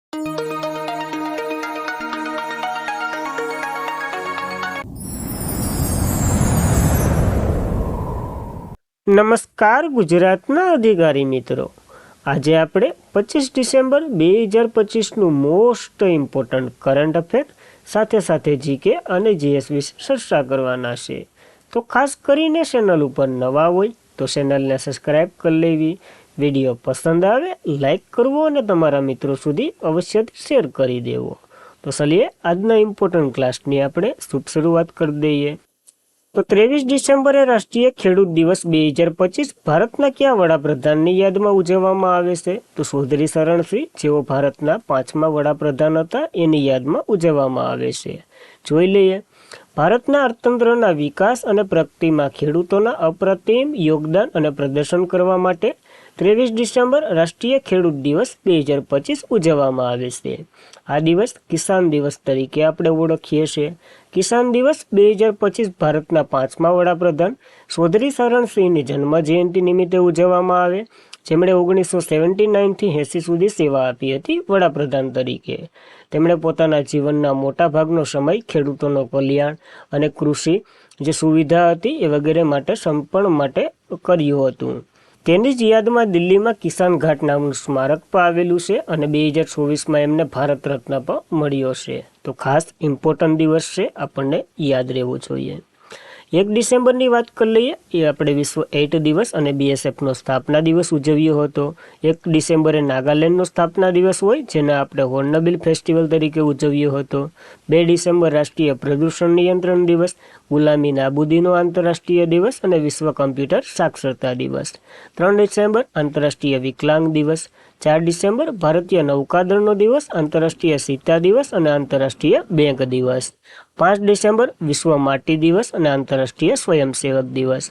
નમસ્કાર ગુજરાતના અધિકારી મિત્રો, આજે આપણે 25 ડિસેમ્બર 2025નું મોસ્ટ ઇમ્પોર્ટન્ટ કરંટ અફેર સાથે સાથે જીકે અને જીએસ વિશે ચર્ચા કરવાના છે. તો ખાસ કરીને ચેનલ ઉપર નવા હોય તો ચેનલને સબસ્ક્રાઈબ કરી લેવી, વિડીયો પસંદ આવે લાઈક કરવો અને તમારા મિત્રો સુધી અવશ્યથી શેર કરી દેવો. તો ચલીએ આજના ઇમ્પોર્ટન્ટ ક્લાસની આપણે શુભ શરૂઆત કરી દઈએ. તો 23 ડિસેમ્બરે રાષ્ટ્રીય ખેડૂત દિવસ 2025 ભારતના કયા વડાપ્રધાનની યાદમાં ઉજવવામાં આવે છે? તો ચૌધરી ચરણ સિંહ, જેઓ ભારતના 5મા વડાપ્રધાન હતા, એની યાદમાં ઉજવવામાં આવે છે. જોઈ લઈએ. ભારતના અર્થતંત્રના વિકાસ અને પ્રગતિમાં ખેડૂતોના અપ્રતિમ યોગદાન અને પ્રદર્શન કરવા માટે 23 ડિસેમ્બર રાષ્ટ્રીય ખેડૂત દિવસ 2025 ઉજવવામાં આવે છે. આ દિવસ કિસાન દિવસ તરીકે આપણે ઓળખીએ છીએ. કિસાન દિવસ 2025 ભારતના 5મા વડાપ્રધાન ચૌધરી ચરણ સિંહની જન્મ જયંતિ નિમિત્તે ઉજવવામાં આવે, જેમણે 1979થી 80 સુધી સેવા આપી હતી વડાપ્રધાન તરીકે. તેમણે પોતાના જીવનના મોટા ભાગનો સમય ખેડૂતોનો કલ્યાણ અને કૃષિ જે સુવિધા હતી એ વગેરે માટે સમર્પણ માટે કર્યું હતું. તેની જ યાદમાં દિલ્હીમાં કિસાન ઘાટ નામનું સ્મારક પણ આવેલું છે અને 2024માં એમને ભારત રત્ન પણ મળ્યો છે. તો ખાસ ઇમ્પોર્ટન્ટ દિવસ છે, આપણને યાદ રહેવું જોઈએ. 1 ડિસેમ્બરની વાત કરી લઈએ. એ આપણે વિશ્વ એઇડ દિવસ અને બીએસએફનો સ્થાપના દિવસ ઉજવ્યો હતો. 1 ડિસેમ્બરે નાગાલેન્ડનો સ્થાપના દિવસ હોય, જેને આપણે હોર્નબિલ ફેસ્ટિવલ તરીકે ઉજવ્યો હતો. 2 ડિસેમ્બર રાષ્ટ્રીય પ્રદૂષણ નિયંત્રણ દિવસ, ગુલામી નાબૂદીનો આંતરરાષ્ટ્રીય દિવસ અને વિશ્વ કમ્પ્યુટર સાક્ષરતા દિવસ. 3 ડિસેમ્બર આંતરરાષ્ટ્રીય વિકલાંગ દિવસ. 4 ડિસેમ્બર ભારતીય નૌકાદળનો દિવસ, આંતરરાષ્ટ્રીય સીતા દિવસ અને આંતરરાષ્ટ્રીય બેંક દિવસ. 5 ડિસેમ્બર વિશ્વ માટી દિવસ અને આંતરરાષ્ટ્રીય સ્વયંસેવક દિવસ.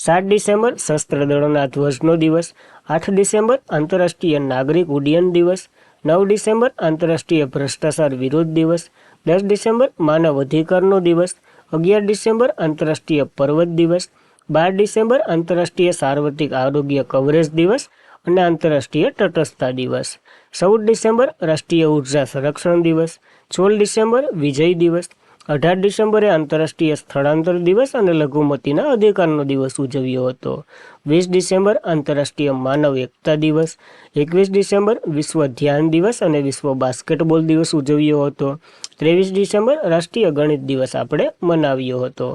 7 ડિસેમ્બર સશસ્ત્ર દળોના ધ્વજનો દિવસ. 8 ડિસેમ્બર આંતરરાષ્ટ્રીય નાગરિક ઉડ્ડયન દિવસ. 9 ડિસેમ્બર આંતરરાષ્ટ્રીય ભ્રષ્ટાચાર વિરોધ દિવસ. 10 ડિસેમ્બર માનવ અધિકારનો દિવસ. 11 ડિસેમ્બર આંતરરાષ્ટ્રીય પર્વત દિવસ. 12 ડિસેમ્બર આંતરરાષ્ટ્રીય સાર્વત્રિક આરોગ્ય કવરેજ દિવસ અને આંતરરાષ્ટ્રીય તટસ્થતા દિવસ. 14 ડિસેમ્બર રાષ્ટ્રીય ઉર્જા સંરક્ષણ દિવસ. 16 ડિસેમ્બર વિજય દિવસ. 18 ડિસેમ્બરે આંતરરાષ્ટ્રીય સ્થળાંતર દિવસ અને લઘુમતીના અધિકારનો દિવસ ઉજવ્યો હતો. 20 ડિસેમ્બર આંતરરાષ્ટ્રીય માનવ એકતા દિવસ. 21 ડિસેમ્બર વિશ્વ ધ્યાન દિવસ અને વિશ્વ બાસ્કેટબોલ દિવસ ઉજવ્યો હતો. 23 ડિસેમ્બર રાષ્ટ્રીય ગણિત દિવસ આપણે મનાવ્યો હતો.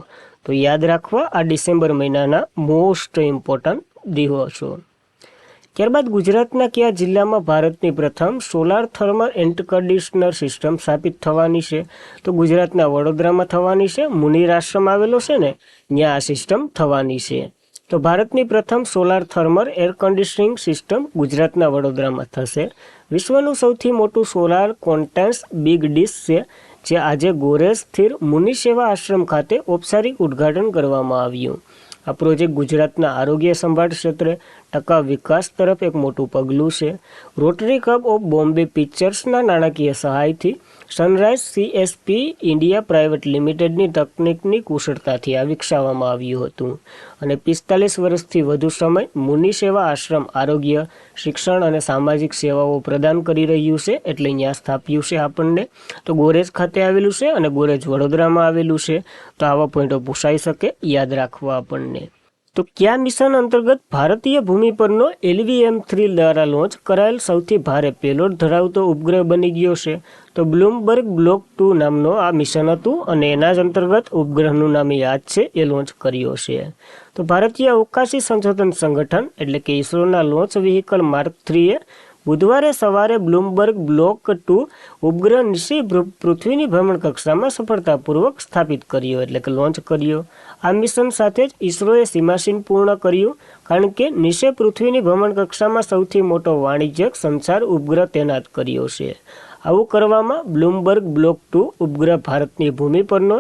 તો યાદ રાખવા આ ડિસેમ્બર મહિનાના મોસ્ટ ઇમ્પોર્ટન્ટ દિવસો. ત્યારબાદ ગુજરાતના કયા જિલ્લામાં ભારતની પ્રથમ solar thermal air conditioner system સ્થાપિત થવાની છે? તો ગુજરાતના વડોદરામાં થવાની છે. મુનિર આશ્રમ આવેલો છે ને, ત્યાં આ સિસ્ટમ થવાની છે. તો ભારતની પ્રથમ solar thermal air conditioning system ગુજરાતના વડોદરામાં થશે. વિશ્વનું સૌથી મોટું સોલાર કોન્ટેન્સ બિગ ડિશ છે, જે આજે ગોરેજ સ્થિર મુનિ સેવા આશ્રમ ખાતે ઔપચારિક ઉદ્ઘાટન કરવામાં આવ્યું. આ પ્રોજેક્ટ ગુજરાતના આરોગ્ય સંભાળ ક્ષેત્રે ટકાઉ વિકાસ તરફ એક મોટું પગલું છે. રોટરી ક્લબ ઓફ બોમ્બે પિક્ચર્સના નાણાકીય સહાયથી સનરાઇઝ સીએસપી ઇન્ડિયા પ્રાઇવેટ લિમિટેડની તકનીકની કુશળતાથી આ વિકસાવવામાં આવ્યું હતું અને 45 વર્ષથી વધુ સમય મુનિ સેવા આશ્રમ આરોગ્ય, શિક્ષણ અને સામાજિક સેવાઓ પ્રદાન કરી રહ્યું છે. એટલે અહીંયા સ્થાપ્યું છે આપણને. તો ગોરેજ ખાતે આવેલું છે અને ગોરેજ વડોદરામાં આવેલું છે. તો આવા પોઈન્ટો પૂછાઈ શકે, યાદ રાખવા આપણને. તો કયા મિશન અંતર્ગત ભારતીય ભૂમિ પરનો LVM-3 દ્વારા લોન્ચ કરાયેલ સૌથી ભારે પેલોડ ધરાવતો ઉપગ્રહ બની ગયો છે? તો બ્લૂમબર્ગ બ્લોક 2 નામનો આ મિશન હતું અને એના જ અંતર્ગત ઉપગ્રહનું નામ યાદ છે, એ લોન્ચ કર્યો છે. તો ભારતીય અવકાશી સંશોધન સંગઠન એટલે કે ઇસરોના લોન્ચ વ્હીકલ માર્ક 3એ બુધવારે સવારે બ્લૂમબર્ગ બ્લોક 2 ઉપગ્રહ નિશી પૃથ્વીની ભ્રમણ કક્ષામાં સફળતાપૂર્વક સ્થાપિત કર્યો એટલે કે લોન્ચ કર્યો. આ મિશન સાથે જ ઇસરોએ સીમાસીન પૂર્ણ કર્યું, કારણ કે નિશે પૃથ્વીની ભ્રમણ કક્ષામાં સૌથી મોટો વાણિજ્યક સંચાર ઉપગ્રહ તૈનાત કર્યો છે. આવું કરવામાં બ્લૂમબર્ગ બ્લોક 2 ઉપગ્રહ ભારતની ભૂમિ પરનો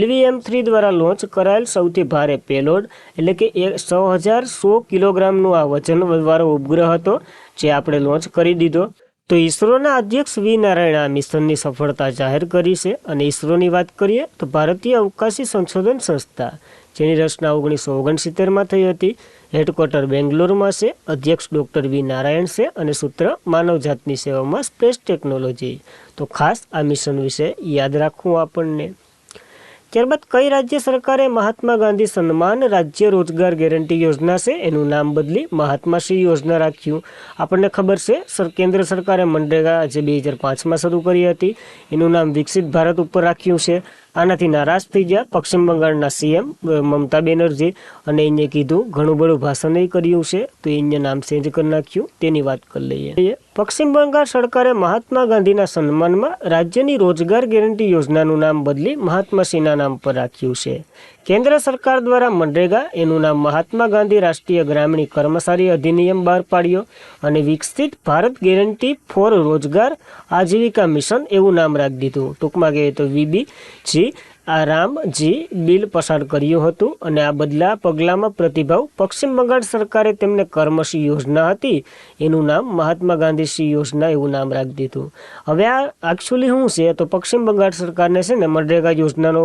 LVM-3 દ્વારા લોન્ચ કરાયેલ સૌથી ભારે પેલોડ એટલે કે 6100 કિલોગ્રામનું આ વજનવાળો ઉપગ્રહ હતો, જે આપણે લોન્ચ કરી દીધો. તો ઇસરોના અધ્યક્ષ વી નારાયણ આ મિશનની સફળતા જાહેર કરી છે. અને ઇસરોની વાત કરીએ તો ભારતીય અવકાશી સંશોધન સંસ્થા, જેની રચના 1969માં થઈ હતી, હેડક્વાર્ટર બેંગ્લોરમાં છે, અધ્યક્ષ ડૉક્ટર વી નારાયણ છે અને સૂત્ર માનવજાતની સેવામાં સ્પેસ ટેકનોલોજી. તો ખાસ આ મિશન વિશે યાદ રાખવું આપણને. ત્યારબાદ કઈ રાજ્ય સરકારે મહાત્મા ગાંધી સન્માન રાજ્ય રોજગાર ગેરંટી યોજના છે એનું નામ બદલી મહાત્મા શ્રી યોજના રાખ્યું? આપણને ખબર છે કેન્દ્ર સરકારે મનરેગા જે 2005માં શરૂ કરી હતી એનું નામ વિકસિત ભારત ઉપર રાખ્યું છે. આનાથી નારાજ થઈ ગયા પશ્ચિમ બંગાળના સીએમ મમતા બેનર્જી અને એને કીધું ઘણું બધું ભાષણ કર્યું છે તો એને નામ ચેન્જ કરી નાખ્યું. તેની વાત કરી લઈએ. પશ્ચિમ બંગાળ સરકારે મહાત્મા ગાંધીના સન્માનમાં રાજ્યની રોજગાર ગેરંટી યોજનાનું નામ બદલી મહાત્મા શ્રીના નામ પર રાખ્યું છે. કેન્દ્ર સરકાર દ્વારા મનરેગા એનું નામ મહાત્મા ગાંધી રાષ્ટ્રીય ગ્રામીણ કર્મચારી અધિનિયમ બહાર પાડ્યો અને વિકસિત ભારત ગેરંટી ફોર રોજગાર આજીવિકા મિશન એવું નામ રાખી દીધું. ટૂંકમાં કહીએ તો VBG રામજી બિલ પસાર કર્યું હતું અને આ બદલા પગલામાં પ્રતિભાવ પશ્ચિમ બંગાળ સરકારે તેમને કર્મશ્રી યોજના હતી એનું નામ મહાત્મા ગાંધી શ્રી યોજના એવું નામ રાખી દીધું. હવે આ એકચ્યુઅલી શું છે તો પશ્ચિમ બંગાળ સરકારને છે ને મનરેગા યોજનાનો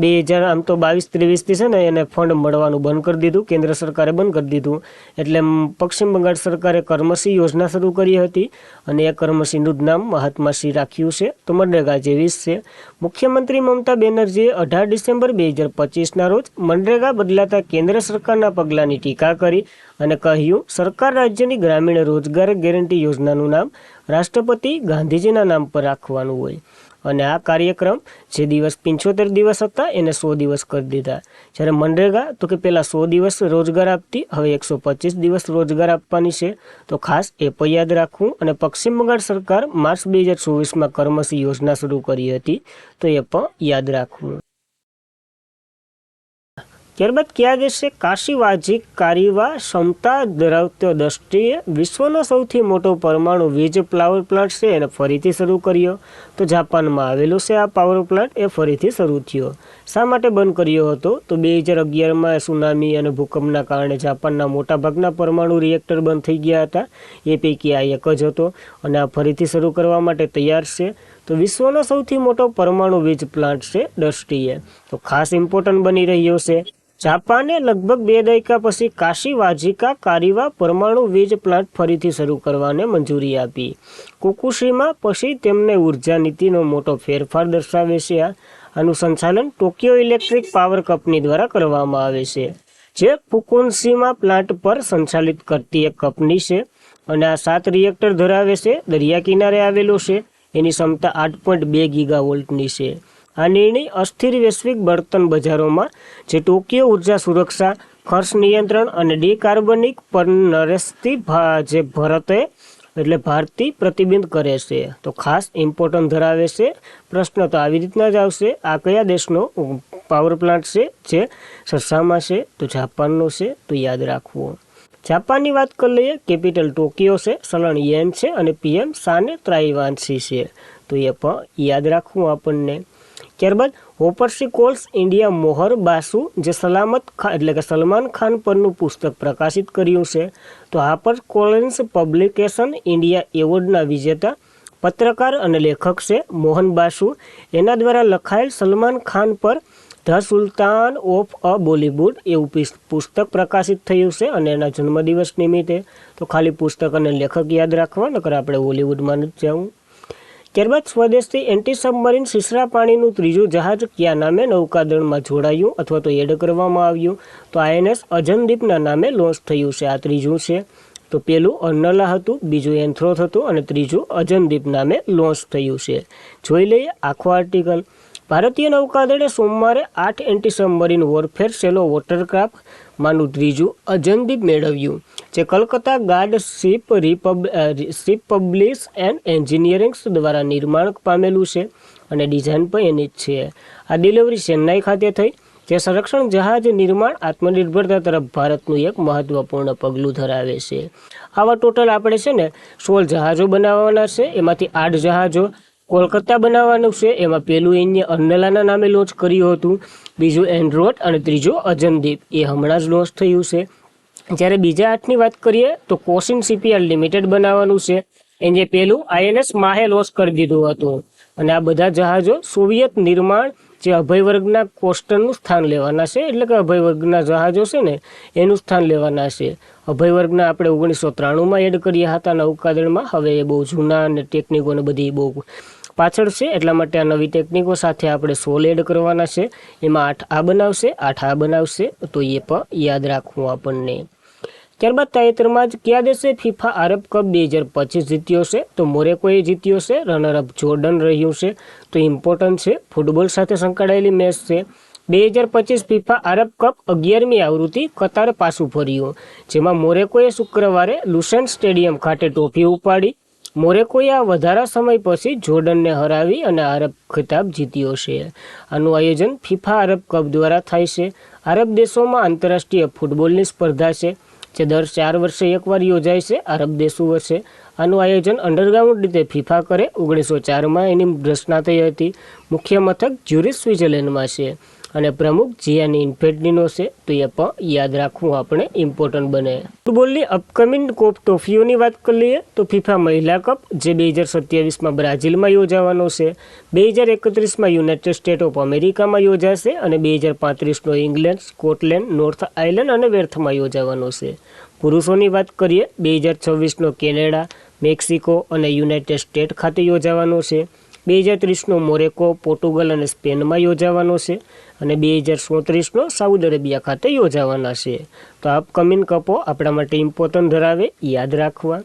2000 આમ તો 22-23થી છે ને એને ફંડ મળવાનું બંધ કરી દીધું, કેન્દ્ર સરકારે બંધ કરી દીધું. એટલે પશ્ચિમ બંગાળ સરકારે કર્મશ્રી યોજના શરૂ કરી હતી અને એ કર્મશ્રીનું જ નામ મહાત્મા શ્રી રાખ્યું છે. તો મનરેગા જેવી જ છે. મુખ્યમંત્રી મમતા બેનર્જી 18 ડિસેમ્બર 2025ના રોજ મનરેગા બદલાતા કેન્દ્ર સરકારના પગલાંની ટીકા કરી અને કહ્યું સરકાર રાજ્યની ગ્રામીણ રોજગાર ગેરંટી યોજનાનું નામ રાષ્ટ્રપતિ ગાંધીજીના નામ પર રાખવાનું હોય. અને આ કાર્યક્રમ જે દિવસ 75 દિવસ હતા એને 100 દિવસ કરી દીધા. જ્યારે મનરેગા તો કે પહેલાં 100 દિવસ રોજગાર આપતી, હવે 125 દિવસ રોજગાર આપવાની છે. તો ખાસ એ પણ યાદ રાખવું. અને પશ્ચિમ બંગાળ સરકાર માર્ચ 2024માં કર્મશ્રી યોજના શરૂ કરી હતી તો એ પણ યાદ રાખવું. ત્યારબાદ કયા દેશે કાશીવાજી કારીવા ક્ષમતા ધરાવતો દ્રષ્ટિએ વિશ્વનો સૌથી મોટો પરમાણુ વીજ પાવર પ્લાન્ટ છે એને ફરીથી શરૂ કર્યો? તો જાપાનમાં આવેલો છે આ પાવર પ્લાન્ટ, એ ફરીથી શરૂ થયો. શા માટે બંધ કર્યો હતો? તો 2011માં સુનામી અને ભૂકંપના કારણે જાપાનના મોટાભાગના પરમાણુ રિએક્ટર બંધ થઈ ગયા હતા. એ પૈકી આ એક જ હતો અને આ ફરીથી શરૂ કરવા માટે તૈયાર છે. તો વિશ્વનો સૌથી મોટો પરમાણુ વીજ પ્લાન્ટ છે દ્રષ્ટિએ. તો ખાસ ઇમ્પોર્ટન્ટ બની રહ્યો છે. જાપાને લગભગ 2 દાયકા પછી કાશીવાજીકા કારીવા પરમાણુ વીજ પ્લાન્ટ ફરીથી શરૂ કરવાને મંજૂરી આપી. ફુકુશીમા પછી તેમને ઉર્જા નીતિનો મોટો ફેરફાર દર્શાવે છે. આનું સંચાલન ટોક્યો ઇલેક્ટ્રિક પાવર કંપની દ્વારા કરવામાં આવે છે, જે ફુકુશીમા પ્લાન્ટ પર સંચાલિત કરતી એક કંપની છે. અને આ 7 રિએક્ટર ધરાવે છે, દરિયા કિનારે આવેલો છે. એની ક્ષમતા 8.2 ગીગાવોલ્ટની છે. આ નિર્ણય અસ્થિર વૈશ્વિક બળતણ બજારોમાં જે ટોક્યો ઉર્જા સુરક્ષા, ખર્ચ નિયંત્રણ અને ડિકાર્બનિક પર નરેશથી જે ભારતી પ્રતિબિંબ કરે છે. તો ખાસ ઇમ્પોર્ટન્ટ ધરાવે છે. પ્રશ્ન તો આવી રીતના જ આવશે. આ કયા દેશનો પાવર પ્લાન્ટ છે જે સસ્તામાં છે? તો જાપાનનો છે. તો યાદ રાખવું. જાપાનની વાત કરી લઈએ. કેપિટલ ટોક્યો છે, ચલણ યેન છે અને PM સાને ત્રાઇવાનસી છે. તો એ પણ યાદ રાખવું આપણને. ત્યારબાદ હોપર્સી કોલ્સ ઇન્ડિયા મોહર બાસુ જે સલમાન ખાન પરનું પુસ્તક પ્રકાશિત કર્યું છે. તો હાપર કોલિન્સ પબ્લિકેશન ઇન્ડિયા એવોર્ડના વિજેતા પત્રકાર અને લેખક છે મોહન બાસુ. એના દ્વારા લખાયેલ Salman Khan per the Sultan of a Bollywood એવું પુસ્તક પ્રકાશિત થયું છે અને એના જન્મદિવસ નિમિત્તે. તો ખાલી પુસ્તક અને લેખક યાદ રાખવા, નકર આપણે બોલિવૂડમાં નથી જવું. ત્યારબાદ સ્વદેશથી એન્ટી સબમરીન સિસરા પાણીનું ત્રીજું જહાજ કયા નામે નૌકાદળમાં જોડાયું અથવા તો એડ કરવામાં આવ્યું? તો INS અજનદીપના નામે લોન્ચ થયું છે. આ ત્રીજું છે. તો પહેલું અર્નલા હતું, બીજું એન્થ્રોથ હતું અને ત્રીજું અજનદીપ નામે લોન્ચ થયું છે. જોઈ લઈએ આખો આર્ટિકલ. ભારતીય નૌકાદળે સોમવારે 8 એન્ટી સબમરીન વોરફેર સેલો વોટરક્રાફ્ટમાંનું ત્રીજું અજનદીપ મેળવ્યું, જે Calcutta guard ship publish and engineering દ્વારા નિર્માણ પામેલું છે અને ડિઝાઇન પણ એની જ છે. આ ડિલિવરી ચેન્નાઈ ખાતે થઈ, જે સંરક્ષણ જહાજ નિર્માણ આત્મનિર્ભરતા તરફ ભારતનું એક મહત્વપૂર્ણ પગલું ધરાવે છે. આવા ટોટલ આપણે છે ને 16 જહાજો બનાવવાના છે. એમાંથી 8 જહાજો કોલકાતા બનાવવાનું છે. એમાં પહેલું એને અર્નલાના નામે લોન્ચ કર્યું હતું, બીજું એન્ડ્રોટ અને ત્રીજું અજનદીપ એ હમણાં જ લોન્ચ થયું છે. જ્યારે બીજા 8ની વાત કરીએ તો કોશિન શિપયાર્ડ લિમિટેડ બનાવવાનું છે. એને જે પહેલું INS માહે લોન્ચ કરી દીધું હતું અને આ બધા જહાજો સોવિયત નિર્માણ જે અભય વર્ગના કોસ્ટરનું સ્થાન લેવાના છે, એટલે કે અભય વર્ગના જહાજો છે ને એનું સ્થાન લેવાના છે. અભય વર્ગના આપણે 1993માં એડ કર્યા હતા નૌકાદળમાં. હવે એ બહુ જૂના અને ટેકનિકોને બધી બહુ પાછળ છે, એટલા માટે આ નવી ટેકનિકો સાથે આપણે 16 એડ કરવાના છે. એમાં 8 આ બનાવશે, 8 આ બનાવશે, તો એ પણ યાદ રાખવું આપણને. ત્યારબાદ તાજેતરમાં જ કયા દેશે ફિફા આરબ કપ 2025 જીત્યો છે? તો મોરેકોએ જીત્યો છે. રનરઅપ જોર્ડન રહ્યું છે. તો ઇમ્પોર્ટન્ટ છે, ફૂટબોલ સાથે સંકળાયેલી મેચ છે. 2025 ફિફા આરબ કપ 11મી આવૃત્તિ કતાર પાછું ફર્યું, જેમાં મોરેકોએ શુક્રવારે લુસેન્ટ સ્ટેડિયમ ખાતે ટ્રોફી ઉપાડી. મોરેકોએ આ વધારા સમય પછી જોર્ડનને હરાવી અને આરબ ખિતાબ જીત્યો છે. આનું આયોજન ફિફા આરબ કપ દ્વારા થાય છે. આરબ દેશોમાં આંતરરાષ્ટ્રીય ફૂટબોલની સ્પર્ધા છે, જે દર 4 વર્ષે એકવાર યોજાય છે આરબ દેશો વચ્ચે. આનું આયોજન અંડરગ્રાઉન્ડ રીતે ફિફા કરે. 1904માં એની રચના થઈ હતી. મુખ્ય મથક જ્યુરિચ સ્વિટ્ઝરલેન્ડમાં છે અને પ્રમુખ જિયાની ઇન્ફેન્ટિનો છે. તો એ પણ યાદ રાખવું આપણે ઇમ્પોર્ટન્ટ બને. ફૂટબોલની અપકમિંગ કપ ટ્રોફીઓની વાત કરી લઈએ તો ફિફા મહિલા કપ, જે 2027માં બ્રાઝિલમાં યોજાવાનો છે, 2031માં યુનાઇટેડ સ્ટેટ ઓફ અમેરિકામાં યોજાશે અને 2035નો ઇંગ્લેન્ડ, સ્કોટલેન્ડ, નોર્થ આયર્લેન્ડ અને વેલ્સમાં યોજાવાનો છે. પુરુષોની વાત કરીએ 2026નો કેનેડા, મેક્સિકો અને યુનાઇટેડ સ્ટેટ ખાતે યોજાવાનો છે. 2030નો મોરેકો, પોર્ટુગલ અને સ્પેનમાં યોજાવાનો છે અને 2037નો સાઉદી અરેબિયા ખાતે યોજાવાના છે. તો અપકમિંગ કપો આપણા માટે ઇમ્પોર્ટન્ટ ધરાવે, યાદ રાખવા.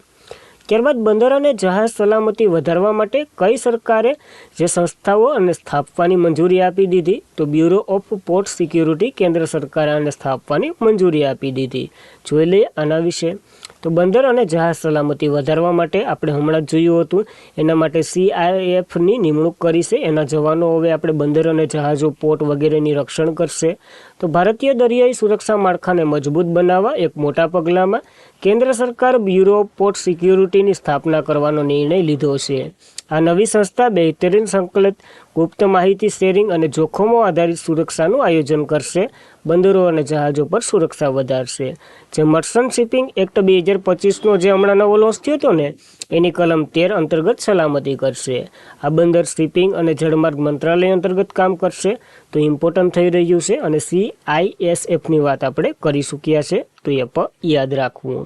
ત્યારબાદ બંદર અને જહાજ સલામતી વધારવા માટે કઈ સરકારે જે સંસ્થાઓ અને સ્થાપવાની મંજૂરી આપી દીધી? તો બ્યુરો ઓફ પોર્ટ સિક્યુરિટી કેન્દ્ર સરકારે આને સ્થાપવાની મંજૂરી આપી દીધી. જોઈ લઈએ આના વિશે. તો બંદર અને જહાજ સલામતી વધારવા માટે આપણે હમણાં જ જોયું હતું, એના માટે CIFની નિમણૂક કરી છે. એના જવાનો હવે આપણે બંદર અને જહાજો, પોર્ટ વગેરેની રક્ષણ કરશે. તો ભારતીય દરિયાઈ સુરક્ષા માળખાને મજબૂત બનાવવા એક મોટા પગલામાં કેન્દ્ર સરકાર બ્યુરો ઓફ પોર્ટ સિક્યુરિટીની સ્થાપના કરવાનો નિર્ણય લીધો છે. આ નવી સંસ્થા બહેતરીન સંકલિત ગુપ્ત માહિતી શેરિંગ અને જોખમો આધારિત સુરક્ષાનું આયોજન કરશે. બંદરો અને જહાજો પર સુરક્ષા વધારશે. જે મર્ચન્ટ શિપિંગ એક્ટ 2025નો જે હમણાં નવો લોન્ચ થયો હતો ને, એની કલમ 13 અંતર્ગત સલામતી કરશે. આ બંદર શિપિંગ અને જળમાર્ગ મંત્રાલય અંતર્ગત કામ કરશે. તો ઇમ્પોર્ટન્ટ થઈ રહ્યું છે અને CISFની વાત આપણે કરી ચૂક્યા છે, તો એ પણ યાદ રાખવું.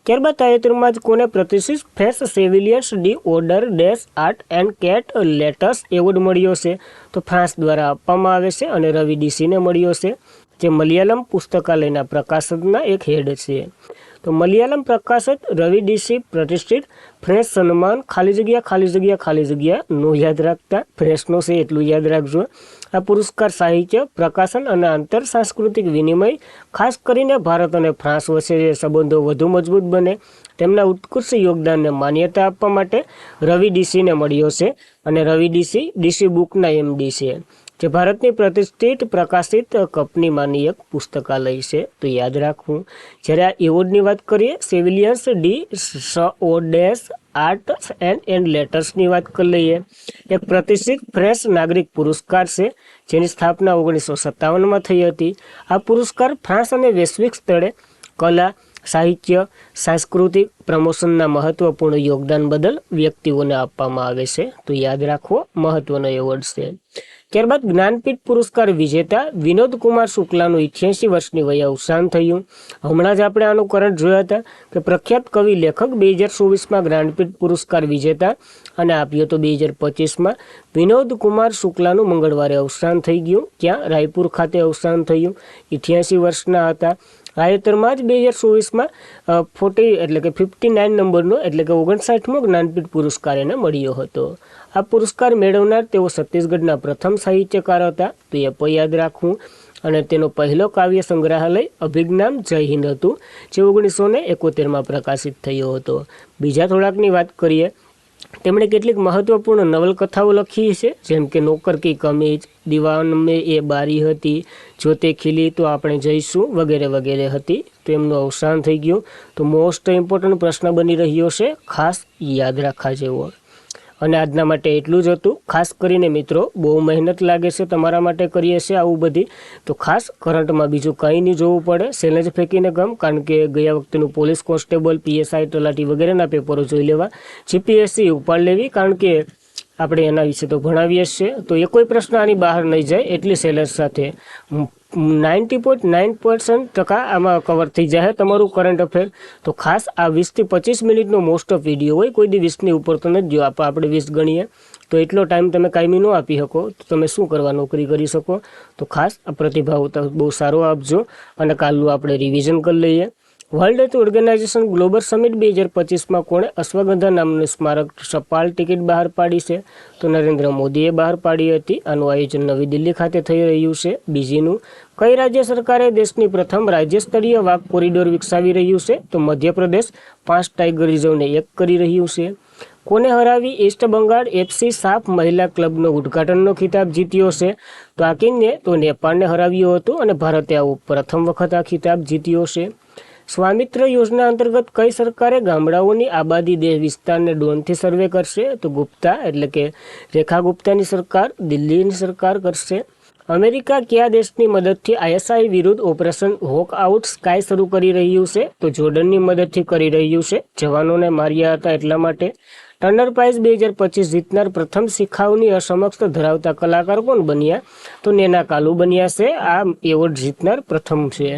ત્યારબાદ તાજેતરમાં જ કોને પ્રતિષ્ઠિત ફેસ સેવિલિયન્સ ડી ઓર્ડર ડેશ આર્ટ એન્ડ કેટ લેટસ એવોર્ડ મળ્યો છે? તો ફ્રાન્સ દ્વારા આપવામાં આવે છે અને રવિ ડીસીને મળ્યો છે, જે મલયાલમ પુસ્તકાલયના પ્રકાશકના એક હેડ છે. તો મલયાલમ પ્રકાશક રવિ ડીસી પ્રતિષ્ઠિત ફ્રેન્ચ સન્માન ખાલી જગ્યા નો યાદ રાખતા, ફ્રેન્ચનો છે એટલું યાદ રાખજો. આ પુરસ્કાર સાહિત્ય, પ્રકાશન અને આંતર સાંસ્કૃતિક વિનિમય, ખાસ કરીને ભારત અને ફ્રાન્સ વચ્ચે જે સંબંધો વધુ મજબૂત બને તેમના ઉત્કૃષ્ટ યોગદાનને માન્યતા આપવા માટે રવિ ડીસીને મળ્યો છે. અને રવિ ડીસી બુકના MD છે, જે ભારતની પ્રતિષ્ઠિત પ્રકાશિત કંપનીમાંની એક પુસ્તકાલય છે. તો યાદ રાખવું. જ્યારે આ એવોર્ડની વાત કરીએ, સેવિલિયન્સ ડી ઓડેસ આર્ટ એન્ડ લેટર્સની વાત કરી લઈએ. એક પ્રતિષ્ઠિત ફ્રેન્ચ નાગરિક પુરસ્કાર છે, જેની સ્થાપના 1957માં થઈ હતી. આ પુરસ્કાર ફ્રાન્સ અને વૈશ્વિક સ્તરે કલા, સાહિત્ય, સાંસ્કૃતિક પ્રમોશનના મહત્વપૂર્ણ યોગદાન બદલ વ્યક્તિઓને આપવામાં આવે છે. તો યાદ રાખવો, મહત્વનો એવોર્ડ છે. ત્યારબાદ જ્ઞાનપીઠ પુરસ્કાર વિજેતા વિનોદ કુમાર શુક્લાનું 88 વર્ષની વયે અવસાન થયું. હમણાં જ આપણે આનું કરંટ જોયા હતા કે પ્રખ્યાત કવિ લેખક 2024માં જ્ઞાનપીઠ પુરસ્કાર વિજેતા અને આપ્યો તો 2025માં વિનોદ કુમાર શુક્લાનું મંગળવારે અવસાન થઈ ગયું. ત્યાં રાયપુર ખાતે અવસાન થયું. 88 વર્ષના હતા. તાજેતરમાં જ 2024માં 59 નંબરનો એટલે કે 59મો જ્ઞાનપીઠ પુરસ્કાર એને મળ્યો હતો. આ પુરસ્કાર મેળવનાર તેઓ છત્તીસગઢના પ્રથમ સાહિત્યકાર હતા. તો એ પણ યાદ રાખવું. અને તેનો પહેલો કાવ્ય સંગ્રહાલય અભિજ્ઞાન જય હિન્દ હતું, જે 1971માં પ્રકાશિત થયો હતો. બીજા થોડાકની વાત કરીએ, તેમણે કેટલીક મહત્વપૂર્ણ નવલકથાઓ લખી છે, જેમ કે નોકર કી કમીજ, દીવાન મેં એ બારી હતી, જો તે ખીલી તો આપણે જઈશું વગેરે વગેરે હતી. તો એમનું અવસાન થઈ ગયું. તો મોસ્ટ ઇમ્પોર્ટન્ટ પ્રશ્ન બની રહ્યો છે, ખાસ યાદ રાખવા જેવો. અને આજના માટે એટલું જ હતું. ખાસ કરીને મિત્રો, બહુ મહેનત લાગે છે તમારા માટે કરીએ છીએ આવું બધી, તો ખાસ કરંટમાં બીજું કંઈ નહીં જોવું પડે, ચેલેન્જ ફેંકીને ગમ. કારણ કે ગયા વખતેનું પોલીસ કોન્સ્ટેબલ, PSI, તલાટી વગેરેના પેપરો જોઈ લેવા, GPSC ઉપાડ લેવી. કારણ કે આપણે એના વિશે તો ભણાવીએ જ છે. તો એ કોઈ પ્રશ્ન આની બહાર નહીં જાય એટલી સેલેસ સાથે 90.9% આમાં કવર થઈ જાય તમારું કરંટ અફેર. તો ખાસ આ 20 થી 25 મિનિટનો મોસ્ટ ઓફ વિડીયો હોય, કોઈ દી 20ની ઉપર તો નથી જો આપણે 20 ગણીએ તો એટલો ટાઈમ તમે કાયમી ન આપી શકો તો તમે શું કરવા નોકરી કરી શકો. તો ખાસ આ પ્રતિભાવ બહુ સારો આપજો અને કાલનું આપણે રિવિઝન કરી લઈએ. World Health Organization global summit 2025માં કોણે અશ્વગંધા નામનું સ્મારક ટપાલ ટિકિટ બહાર પાડી છે? તો નરેન્દ્ર મોદીએ બહાર પાડી હતી. આનું આયોજન નવી દિલ્હી ખાતે થઈ રહ્યું છે. બીજીનું, કઈ રાજ્ય સરકારે દેશની પ્રથમ રાજ્ય સ્તરીય વાઘ કોરિડોર વિકસાવી રહ્યું છે? તો મધ્યપ્રદેશ 5 ટાઈગર રિઝર્વને એક કરી રહ્યું છે. કોને હરાવી ઈસ્ટ બંગાળ એફસી સાફ મહિલા ક્લબનો ઉદ્ઘાટનનો ખિતાબ જીત્યો છે? તો આ કિંગને તો નેપાળને હરાવ્યો હતો અને ભારતે આવો પ્રથમ વખત આ ખિતાબ જીત્યો છે. સ્વામિત્ર યોજના અંતર્ગત કઈ સરકારે ગામડાઓની આબાદી દેહ વિસ્તારને ડ્રોનથી સર્વે કરશે? તો ગુપ્તા એટલે કે રેખા ગુપ્તાની સરકાર, દિલ્હીની સરકાર કરશે. અમેરિકા કયા દેશની મદદથી ISI વિરુદ્ધ ઓપરેશન હોક આઉટ સ્કાય શરૂ કરી રહ્યું છે? તો જોર્ડનની મદદથી કરી રહ્યું છે. જવાનોને માર્યા હતા એટલા માટે. ટર્નર પ્રાઇઝ 2025 જીતનાર પ્રથમ શિખાઉની અસમક્ષ ધરાવતા કલાકાર કોણ બન્યા? તો નેના કાલુ બન્યા છે. આ એવોર્ડ જીતનાર પ્રથમ છે.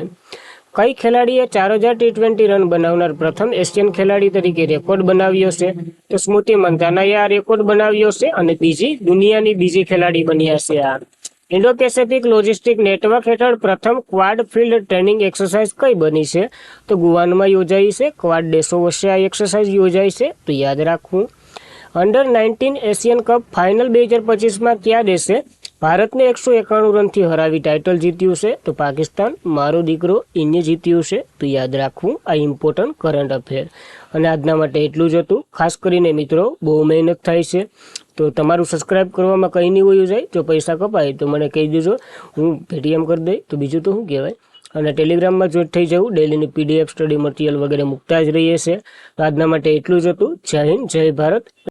કઈ ખેલાડીએ 4000 T20 રન બનાવનાર પ્રથમ એશિયન ખેલાડી તરીકે રેકોર્ડ બનાવ્યો છે? તો સ્મૃતિ મંધાનાએ આ રેકોર્ડ બનાવ્યો છે અને દુનિયાની બીજી ખેલાડી બન્યા છે. આ ઇન્ડો પેસેફિક લોજિસ્ટિક નેટવર્ક હેઠળ પ્રથમ ક્વાડ ફિલ્ડ ટ્રેનિંગ એક્સરસાઇઝ કઈ બની છે? તો ગુવાનમાં યોજાઈ છે. ક્વાડ દેશો વચ્ચે આ એક્સરસાઇઝ યોજાઈ છે, તો યાદ રાખવું. અંડર 19 એશિયન કપ ફાઇનલ 2025માં કયા દેશે ભારતને 191 રનથી હરાવી ટાઇટલ જીત્યું છે? તો પાકિસ્તાન. મારો દીકરો ઇન્ને જીત્યું છે, તો યાદ રાખવું. આ ઇમ્પોર્ટન્ટ કરંટ અફેર. અને આજના માટે એટલું જ હતું. ખાસ કરીને મિત્રો બહુ મહેનત થાય છે, તો તમારું સબસ્ક્રાઇબ કરવામાં કંઈ નહીં વયું જાય. જો પૈસા કપાય તો મને કહી દેજો, હું પેટીએમ કરી દઈ. તો બીજું તો શું કહેવાય. અને ટેલિગ્રામમાં જોઈન્ટ થઈ જવું. ડેલીની PDF સ્ટડી મટીરિયલ વગેરે મૂકતા જ રહીએ છીએ. તો આજના માટે એટલું જ હતું. જય હિન્દ, જય ભારત.